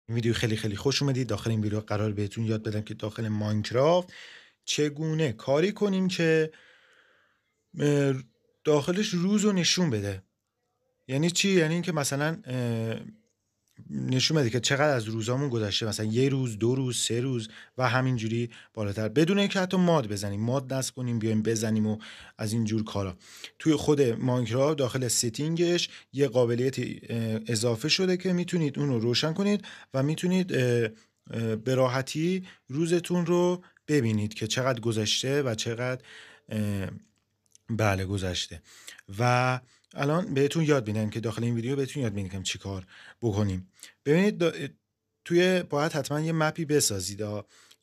این ویدیو خیلی خیلی خوش اومدید. داخل این ویدیو قرار بهتون یاد بدم که داخل ماینکرافت چگونه کاری کنیم که داخلش روز رو نشون بده. یعنی چی؟ یعنی اینکه مثلا نشون بده که چقدر از روزامون گذشته، مثلا 1 روز، 2 روز، 3 روز و همینجوری بالاتر، بدون اینکه حتی ماد بزنیم، ماد نصب کنیم بیایم بزنیم و از این جور کارا. توی خود ماینکرافت داخل ستینگش یه قابلیت اضافه شده که میتونید اون رو روشن کنید و میتونید به راحتی روزتون رو ببینید که چقدر گذشته و چقدر گذشته. و الان بهتون یاد میدم که داخل این ویدیو بهتون یاد میدم چی کار بکنیم. ببینید باید حتما یه مپی بسازید.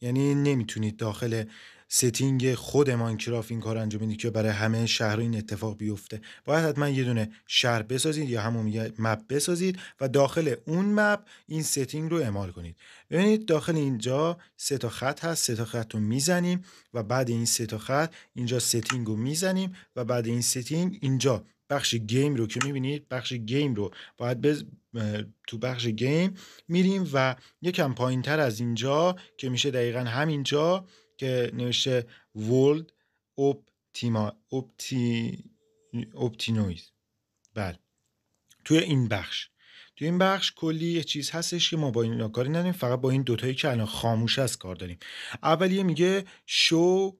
یعنی نمیتونید داخل ستینگ خود ماینکرافت این کار انجام بدید که برای همه شهر این اتفاق بیفته. باید حتما یه دونه شهر بسازید یا همون یه مپ بسازید و داخل اون مپ این ستینگ رو اعمال کنید. ببینید داخل اینجا 3 تا خط هست، 3 تا خط رو میزنیم و بعد این 3 تا خط اینجا ستینگ رو میزنیم و بعد این ستینگ اینجا بخش گیم رو که میبینید، بخش گیم رو باید تو بخش گیم میریم و یکم پایین تر از اینجا که میشه دقیقا همینجا که نوشته World Optinoise. بله، توی این بخش کلی یه چیز هستش که ما با این کاری نداریم، فقط با این دوتایی که الان خاموش است کار داریم. اولیه میگه show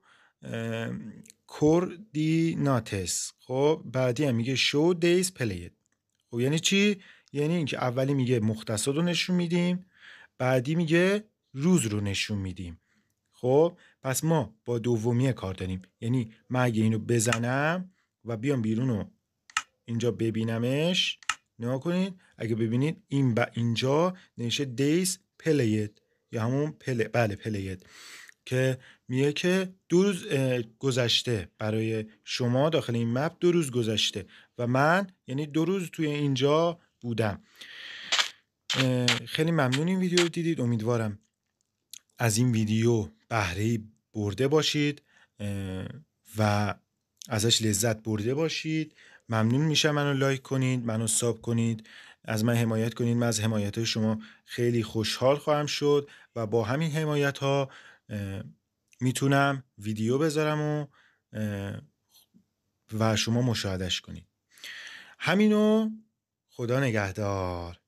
coordinates. خب بعدی هم میگه show days played. خب یعنی چی؟ یعنی اینکه اولی میگه مختصر رو نشون میدیم، بعدی میگه روز رو نشون میدیم. خب پس ما با دومیه کار داریم. یعنی من اگه اینو بزنم و بیام بیرون و اینجا ببینمش، نگاه کنید، اگه ببینید اینجا نوشته days played یا همون played که میگه که 2 روز گذشته برای شما داخل این مپ 2 روز گذشته و من یعنی 2 روز توی اینجا بودم. خیلی ممنون این ویدیو رو دیدید. امیدوارم از این ویدیو بهره برده باشید و ازش لذت برده باشید. ممنون میشم منو لایک کنید، منو ساب کنید، از من حمایت کنید. من از حمایت شما خیلی خوشحال خواهم شد و با همین حمایت ها میتونم ویدیو بذارم و شما مشاهدهش کنید. همینو، خدا نگهدار.